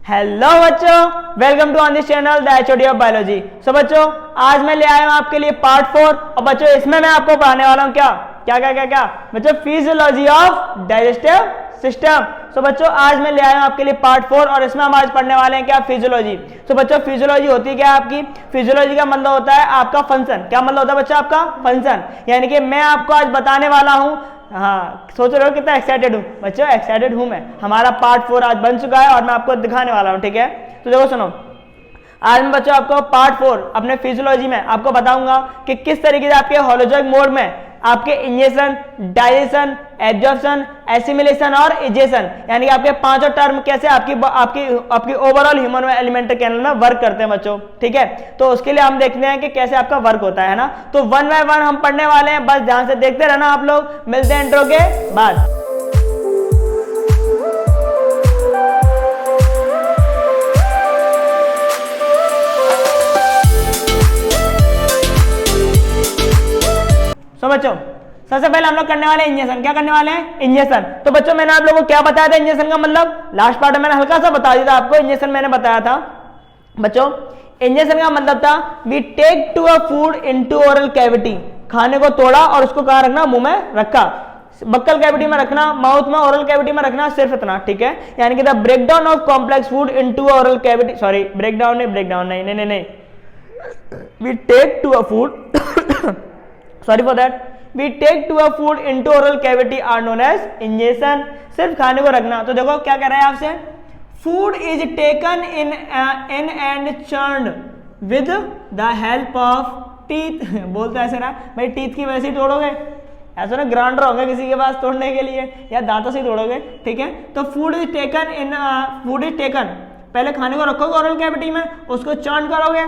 Hello बच्चों, welcome to on this channel the HOD of biology. So बच्चों, आज मैं ले आया हूं आपके लिए पार्ट 4 और बच्चों इसमें मैं आपको पढ़ाने वाला हूं क्या बच्चों, फिजियोलॉजी ऑफ डाइजेस्टिव सिस्टम। सो बच्चों, आज मैं ले आया हूं आपके लिए पार्ट 4 और इसमें हम आज पढ़ने वाले हैं क्या, फिजियोलॉजी। सो बच्चों, फिजियोलॉजी होती है क्या आपकी, फिजियोलॉजी का मतलब होता है आपका फंक्शन। क्या मतलब होता है बच्चों, आपका फंक्शन। यानी कि मैं आपको आज बताने वाला हूं, हाँ सोच रहे हो कितना एक्साइटेड हूँ बच्चों, एक्साइटेड हूँ मैं। हमारा पार्ट 4 आज बन चुका है और मैं आपको दिखाने वाला हूँ, ठीक है। तो देखो सुनो, आज मैं बच्चों आपको पार्ट 4 अपने फिजियोलॉजी में आपको बताऊंगा कि किस तरीके से आपके होलोजोइक मोड में आपके इंजेक्शन, डाइजेशन, एब्जॉर्प्शन, एसिमिलेशन और इजेशन यानी कि आपके पांचों टर्म कैसे आपकी ओवरऑल ह्यूमन एलिमेंट्री कैनल में वर्क करते हैं बच्चों, ठीक है। तो उसके लिए हम देखते हैं कि कैसे आपका वर्क होता है ना। तो वन बाय वन हम पढ़ने वाले हैं, बस ध्यान से देखते रहना आप लोग। मिलते हैं इंट्रो के बाद। तो बच्चों, सबसे पहले हम लोग करने वाले हैं इंजेक्शन। क्या करने वाले हैं, इंजेक्शन। तो बच्चों, मैंने आप लोगों को क्या बताया था इंजेक्शन का मतलब, लास्ट पार्ट में मैंने हल्का सा बता दिया था आपको। इंजेक्शन मैंने बताया था बच्चों, इंजेक्शन का मतलब था we take to a food into oral cavity. खाने को तोड़ा और उसको कहां रखना, मुंह में रखा। बक्कल कैविटी में रखना, माउथ में, ओरल कैविटी में रखना, सिर्फ इतना, ठीक है। यानी कि the breakdown of complex food into oral cavity, sorry breakdown नहीं, we take to a food sorry for that, we take to a food into oral cavity are known as ingestion। सिर्फ खाने को रखना। तो देखो क्या कह रहा है आपसे, food is taken in and churned with the help of teeth बोलते ऐसे ना भाई, टीथ की वजह से तोड़ोगे, ऐसा ना ग्राइंडर होगा किसी के पास तोड़ने के लिए या दांतों से तोड़ोगे, ठीक है। तो फूड इज टेकन पहले खाने को रखोगे ओरल कैविटी में, उसको चर्न करोगे,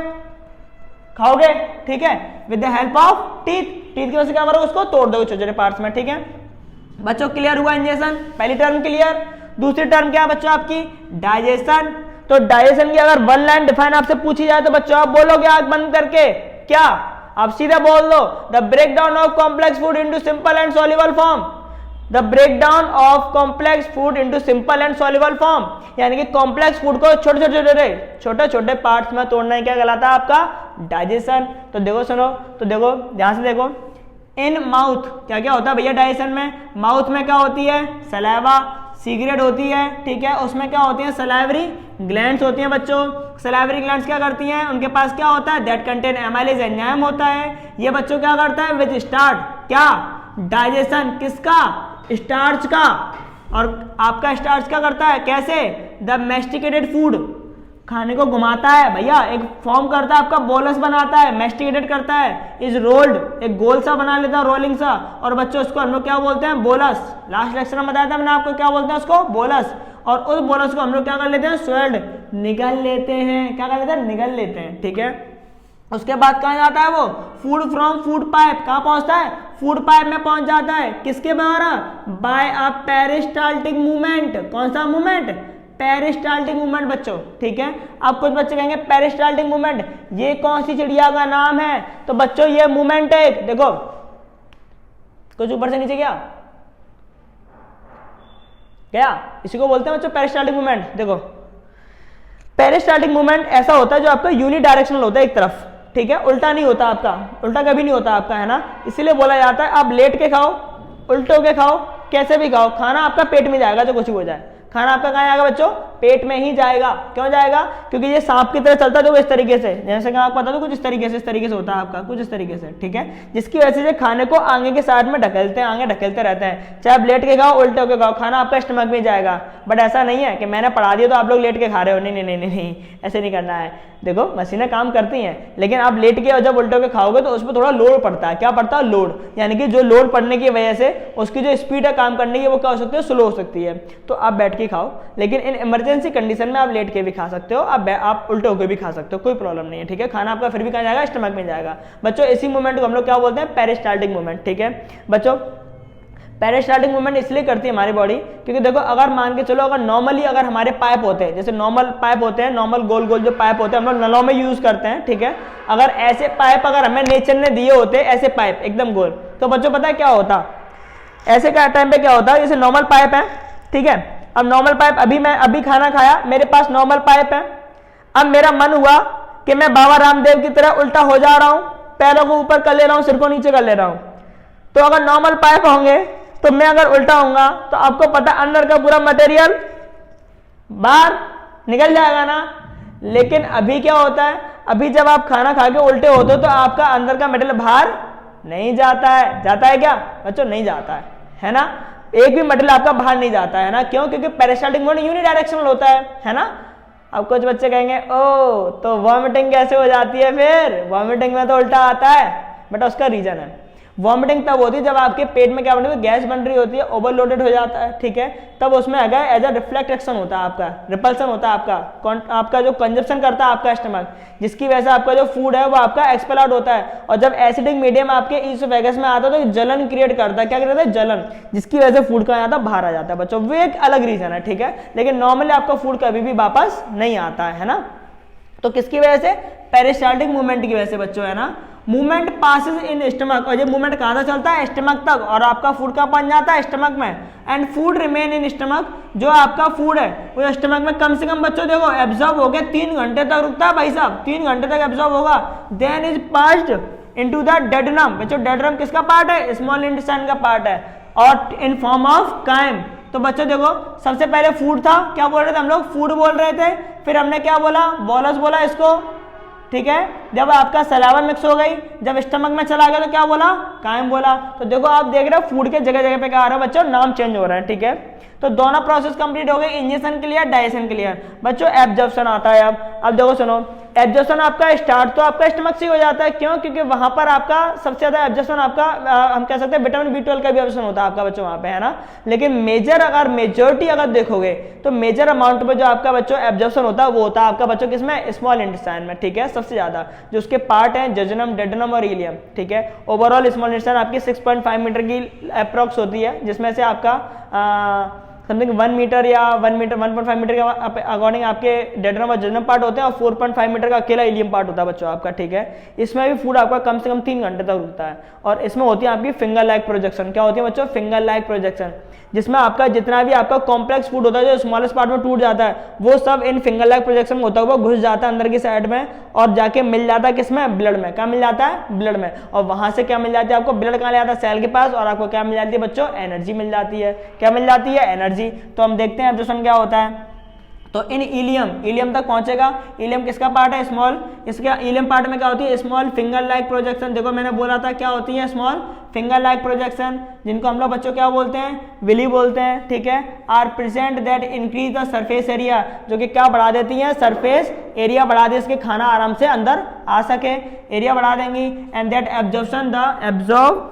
खाओगे, ठीक है, with the help of teeth की वजह से क्या करोगे, उसको तोड़ दोगे छोटे छोटे पार्ट्स में, ठीक है। बच्चों क्लियर हुआ इंजेक्शन, पहली टर्म क्लियर। दूसरी टर्म क्या बच्चों आपकी, डाइजेशन। तो डाइजेशन की अगर वन लाइन डिफाइन आपसे पूछी जाए तो बच्चों आप बोलोगे आंख बंद करके, क्या आप सीधा बोल दो, the breakdown of complex food into simple and soluble form. The breakdown of complex food into simple and soluble form यानी कि कॉम्प्लेक्स फूड को छोटे छोटे पार्ट्स में तोड़ना क्या कहलाता है आपका, डाइजेशन। तो देखो सुनो, तो देखो ध्यान से देखो, इन माउथ क्या क्या होता है भैया डाइजेशन में, माउथ में क्या होती है, सलाइवा, सिगरेट होती है, ठीक है। उसमें क्या होती है, सलाइवरी ग्लैंड्स होती हैं बच्चों। सलाइवरी ग्लैंड्स क्या करती हैं, उनके पास क्या होता है, दैट कंटेन एमाइलेज एंजाइम होता है। ये बच्चों क्या करता है, विच स्टार्ट क्या, डाइजेशन किसका, स्टार्च का। और आपका स्टार्च क्या करता है, कैसे, द मैस्टिकेटेड फूड खाने को घुमाता है भैया, एक फॉर्म करता है आपका, बोलस बनाता है, मैस्टिकेटेड करता है, इज रोल्ड, एक गोल सा बना लेता है, रोलिंग सा। और बच्चों उसको हम लोग क्या बोलते हैं, बोलस। लास्ट लेक्चर में बताया था मैंने आपको क्या बोलते हैं उसको, बोलस। और उस बोलस को हम लोग क्या कर लेते हैं, स्वेल्ड, निगल लेते हैं। क्या कर लेते हैं, निगल लेते हैं, ठीक है। उसके बाद कहाँ जाता है वो, फूड फ्रॉम फूड पाइप, कहाँ पहुंचता है, फूड पाइप में पहुंच जाता है, किसके द्वारा, बाय अ पेरिस्टाल्टिक मूवमेंट। कौन सा मूवमेंट, पेरिस्टाल्टिक मूवमेंट बच्चों, ठीक है। अब कुछ बच्चे कहेंगे पेरिस्टाल्टिक मूवमेंट ये कौन सी चिड़िया का नाम है, तो बच्चों ये मूवमेंट है, देखो कुछ ऊपर से नीचे गया इसी को बोलते हैं बच्चों पेरिस्टाल्टिक मूवमेंट। देखो पेरिस्टाल्टिक मूवमेंट ऐसा होता है जो आपका यूनिडायरेक्शनल होता है, एक तरफ, ठीक है, उल्टा नहीं होता आपका, उल्टा कभी नहीं होता आपका, है ना। इसीलिए बोला जाता है आप लेट के खाओ, उल्टो के खाओ, कैसे भी खाओ, खाना आपका पेट में जाएगा, जो कुछ भी हो जाए, खाना आपका कहाँ जाएगा बच्चों, पेट में ही जाएगा। क्यों जाएगा, क्योंकि ये सांप की तरह चलता है, जो इस तरीके से, जैसे कि आपको पता तो कुछ इस तरीके से होता है आपका, कुछ इस तरीके से, ठीक है। जिसकी वजह से खाने को आगे के साइड में ढकेलते हैं, आगे ढकेलते रहते हैं। चाहे आप लेट के खाओ, उल्टे होके खाओ, खाना आपका स्टमक में जाएगा। बट ऐसा नहीं है कि मैंने पढ़ा दिया तो आप लोग लेट के खा रहे हो, नहीं, ऐसे नहीं करना है। देखो मशीनें काम करती हैं, लेकिन आप लेट के और जब उल्टे के खाओगे तो उस पर थोड़ा लोड पड़ता है। क्या पड़ता है, लोड, यानी कि जो लोड पड़ने की वजह से उसकी जो स्पीड है काम करने की वो क्या हो सकती है, स्लो हो सकती है। तो आप बैठ के खाओ, लेकिन इन इमरजेंसी कंडीशन में आप लेट के भी खा सकते हो, आप उल्टे होकर भी खा सकते हो, कोई प्रॉब्लम नहीं है, ठीक है। खाना आपका फिर भी कहाँ जाएगा, स्टमक में जाएगा बच्चों। इसी मूवमेंट को हम लोग क्या बोलते हैं, पेरिस्टाल्टिक मूवमेंट, ठीक है बच्चों। पेरिस्टाल्टिक मूवमेंट इसलिए करती है हमारी बॉडी क्योंकि देखो अगर मान के चलो, अगर नॉर्मली अगर हमारे पाइप होते हैं, जैसे नॉर्मल पाइप होते हैं, नॉर्मल गोल गोल जो पाइप होते हैं हम लोग नलों में यूज करते हैं, ठीक है। अगर ऐसे पाइप अगर हमें नेचर ने दिए होते, ऐसे पाइप एकदम गोल, तो बच्चों पता है क्या होता, ऐसे का टाइम पे क्या होता है, जैसे नॉर्मल पाइप है, ठीक है, अब नॉर्मल पाइप, मैं अभी खाना खाया, मेरे पास नॉर्मल पाइप है, अब मेरा मन हुआ कि मैं बाबा रामदेव की तरह उल्टा हो जा रहा हूं, पैरों को ऊपर कर ले रहा हूं, सिर को नीचे कर ले रहा हूं, तो अगर नॉर्मल पाइप होंगे तो मैं अगर उल्टा होऊंगा तो आपको पता अंदर का पूरा मटेरियल बाहर निकल जाएगा ना। लेकिन अभी क्या होता है, अभी जब आप खाना खा के उल्टे होते हो तो आपका अंदर का मटेरियल बाहर नहीं जाता है। जाता है क्या बच्चों? नहीं जाता है ना। एक भी मटेरियल आपका बाहर नहीं जाता है ना। क्यों? क्योंकि पेरिस्टाल्टिक मोड यूनिडायरेक्शनल होता है ना। अब कुछ बच्चे कहेंगे ओ तो वॉमिटिंग कैसे हो जाती है? फिर वॉमिटिंग में तो उल्टा आता है बेटा, उसका रीजन है। वॉमिटिंग तब होती है जब आपके पेट में क्या बन रही है, गैस बन रही होती है, ओवरलोडेड हो जाता है, ठीक है, तब उसमें अगर एज अ रिफ्लेक्ट एक्शन होता है, आपका रिपल्सन होता है, आपका जो कंजप्शन करता है आपका स्टमक, जिसकी वजह से आपका जो फूड है वो आपका एक्सपेल आउट होता है। और जब एसिडिक मीडियम आपके ईसोफेगस में आता है तो जलन क्रिएट करता है। क्या करता है? जलन, जिसकी वजह से फूड का आता है बाहर आ जाता है बच्चों। वो एक अलग रीजन है, ठीक है। लेकिन नॉर्मली आपका फूड कभी भी वापस नहीं आता है ना। तो किसकी वजह से? पेरिस्टाल्टिक मूवमेंट की वजह से बच्चों, है ना। मूवमेंट पासिस इन स्टमक, और ये मूवमेंट कहां तक चलता है? स्टमक तक। और आपका फूड कहां पहुंच जाता है? स्टमक में। And food remain in stomach, जो आपका फूड है वो स्टमक में कम से कम बच्चों देखो एब्जॉर्ब हो गया 3 घंटे तक रुकता है भाई साहब, 3 घंटे तक एब्जॉर्ब होगा। Then is passed into the डेड्रम। बच्चों डेड्रम किसका पार्ट है? स्मॉल इंटेस्टाइन का पार्ट है, और इन फॉर्म ऑफ काइम। तो बच्चों देखो सबसे पहले फूड था, क्या बोल रहे थे हम लोग? फूड बोल रहे थे। फिर हमने क्या बोला? बॉलस बोला इसको, ठीक है। जब आपका सलावा मिक्स हो गई, जब स्टमक में चला गया तो क्या बोला? कायम बोला। तो देखो आप देख रहे हो फूड के जगह जगह पे क्या आ रहा है बच्चों? नाम चेंज हो रहा है, ठीक है। तो दोनों प्रोसेस कंप्लीट हो गई, इंजेक्शन क्लियर, डाइजेशन क्लियर। बच्चों एब्जॉर्प्शन आता है। अब देखो सुनो, एब्जॉर्प्शन आपका स्टार्ट तो आपका स्टमक से हो जाता है। क्यों? क्योंकि वहां पर आपका सबसे ज्यादा एब्जॉर्प्शन आपका हम कह सकते हैं विटामिन B12 का भी एब्जॉर्प्शन होता है आपका बच्चों वहां पे, है ना। लेकिन मेजोरिटी अगर देखोगे तो मेजर अमाउंट में जो आपका बच्चों एब्जॉर्प्शन होता है वो होता है आपका बच्चों किसमें? स्मॉल इंटेस्टाइन में, ठीक है। सबसे ज्यादा जो उसके पार्ट हैं जजनम, डेडनम और इलियम, ठीक है। ओवरऑल स्मॉल इंटेस्टाइन आपकी 6.5 मीटर की अप्रॉक्स होती है, जिसमें से आपका समथिंग 1 मीटर या 1.5 मीटर के अकॉर्डिंग आपके डेड्रम और जजनम पार्ट होते हैं, और 4.5 मीटर का अकेला इलियम पार्ट होता है बच्चों आपका, ठीक है। इसमें भी फूड आपका कम से कम 3 घंटे तक रुकता है। और इसमें होती है आपकी फिंगर लाइक प्रोजेक्शन। क्या होती है बच्चों? फिंगर लाइक प्रोजेक्शन, जिसमें आपका जितना भी आपका कॉम्प्लेक्स फूड होता है जो स्मॉलेस्ट पार्ट में टूट जाता है, वो सब इन फिंगर लाइक प्रोजेक्शन में होता है, वो घुस जाता है अंदर की साइड में और जाके मिल जाता है किसमें? ब्लड में। क्या मिल जाता है? ब्लड में। और वहां से क्या मिल जाती है आपको? ब्लड कहां ले जाता है? सेल के पास। और आपको क्या मिल जाती है बच्चों? एनर्जी मिल जाती है। क्या मिल जाती है? एनर्जी। तो हम देखते हैं एब्जॉर्प्शन क्या होता है। तो इन इलियम तक पहुंचेगा। इलियम किसका पार्ट है? स्मॉल। इसके इलियम पार्ट में क्या होती है? Small finger like projection. देखो मैंने बोला था क्या होती है? स्मॉल फिंगर लाइक प्रोजेक्शन, जिनको हम लोग बच्चों क्या बोलते हैं? विली बोलते हैं, ठीक है। Are present that increase the surface area, जो कि क्या बढ़ा देती है? सरफेस एरिया बढ़ा दे, इसके खाना आराम से अंदर आ सके, एरिया बढ़ा देंगी। And that absorption, the absorb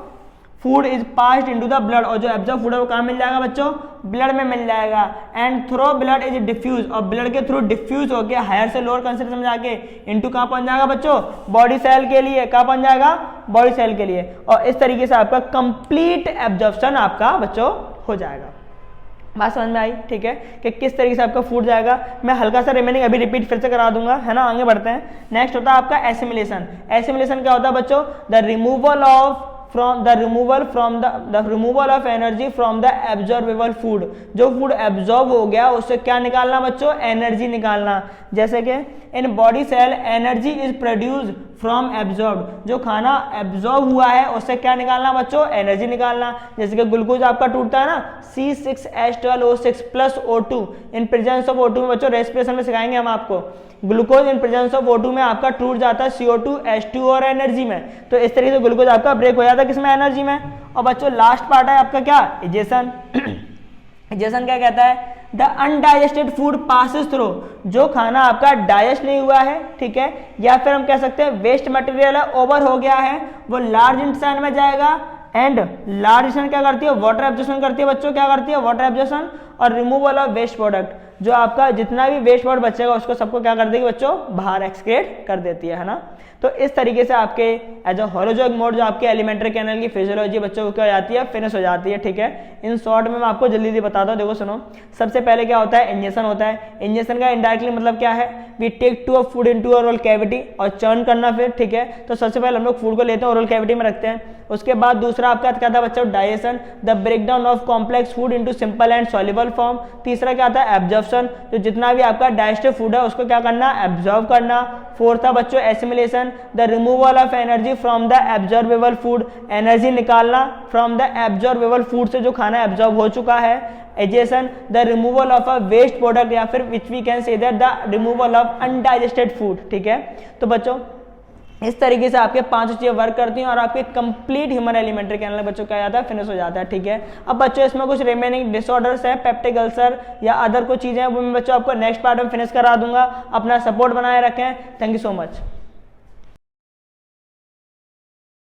food is passed into the blood, और जो एब्जॉर्ब फूड है वो कहाँ मिल जाएगा बच्चों? ब्लड में मिल जाएगा। And through blood is diffuse, और ब्लड के थ्रू डिफ्यूज होकर हायर से लोअर कंसंट्रेशन में जाके इनटू कहाँ पहुंच जाएगा बच्चों? बॉडी सेल के लिए। कहाँ पहुंच जाएगा? बॉडी सेल के लिए। और इस तरीके से आपका कंप्लीट एब्जॉर्प्शन आपका बच्चों हो जाएगा। बात समझ में आई, ठीक है, कि किस तरीके से आपका फूड जाएगा। मैं हल्का सा रिमेनिंग अभी रिपीट फिर से करा दूंगा, है ना। आगे बढ़ते हैं। नेक्स्ट होता है आपका एसिमिलेशन। एसिमिलेशन क्या होता है बच्चों? The removal of energy from the absorbable food. जो फूड एब्जॉर्ब हो गया उससे क्या निकालना बच्चों? एनर्जी निकालना। जैसे कि in body cell energy is produce from absorb, जो खाना एब्जॉर्ब हुआ है उससे क्या निकालना बच्चों? एनर्जी निकालना। जैसे कि ग्लूकोज आपका टूटता है ना, C6H12O6 plus O2 in presence of O2 में बच्चों रेस्पिरेशन में सिखाएंगे हम आपको। Glucose in presence of O2 में आपका टूट जाता है CO2 H2 और एनर्जी में। तो इस तरीके से ग्लूकोज आपका ब्रेक हो जाता है किसमें? एनर्जी में। और बच्चों लास्ट पार्ट है आपका क्या? इजेशन। इजेशन क्या कहता है? The undigested food passes through, जो खाना आपका डाइजेस्ट नहीं हुआ है, ठीक है, या फिर हम कह सकते हैं वेस्ट मटेरियल है, ओवर हो गया है, वो लार्ज इंटेस्टाइन में जाएगा। एंड लार्ज इंटेस्टाइन क्या करती है? वाटर एब्जॉर्प्शन करती है बच्चों। क्या करती है? वाटर एब्जॉर्प्शन और रिमूवल ऑफ वेस्ट प्रोडक्ट। जो आपका जितना भी वेस्ट वाटर बचेगा उसको सबको क्या कर देगी बच्चों, बाहर एक्सक्रीट कर देती है ना। तो इस तरीके से आपके एज अ होलोजोइक मोड जो आपके एलिमेंट्री कैनल की फिजियोलॉजी बच्चों को क्या हो जाती है, फिनिश हो जाती है। ठीक है, इन शॉर्ट में मैं आपको जल्दी जल्दी बताता हूँ। देखो सुनो, सबसे पहले क्या होता है, इंजेक्शन होता है। इंजेक्शन का इनडायरेक्टली मतलब क्या है, we take to a food into oral cavity और चर्न करना फिर। ठीक है, तो सबसे पहले हम लोग फूड को लेते हैं, ओरल कैविटी में रखते हैं। उसके बाद दूसरा आपका क्या था बच्चों, digestion, the breakdown of complex food into simple and soluble form. तीसरा क्या आता है, एब्जॉर्प्शन, जो जितना भी आपका डाइजेस्टिव फूड है उसको क्या करना, एब्जॉर्ब करना। फोर्थ था बच्चों assimilation, the removal of energy from the absorbable food, energy निकालना फ्रॉम द एब्जॉर्बेबल फूड से जो खाना एब्जॉर्ब हो चुका है। Egestion, the removal of a waste product, या फिर which we can say that the removal of undigested food. ठीक है, तो बच्चों इस तरीके से आपके 5 चीजें वर्क करती हैं और आपके कंप्लीट ह्यूमन एलिमेंट्री कैनल बच्चों क्या जाता है, फिनिश हो जाता है। ठीक है, अब बच्चों इसमें कुछ रिमेनिंग डिसऑर्डर्स हैं, पेप्टिक अल्सर या अदर कुछ चीजें हैं, वो मैं बच्चों आपको नेक्स्ट पार्ट में फिनिश करा दूंगा। अपना सपोर्ट बनाए रखें। Thank you so much.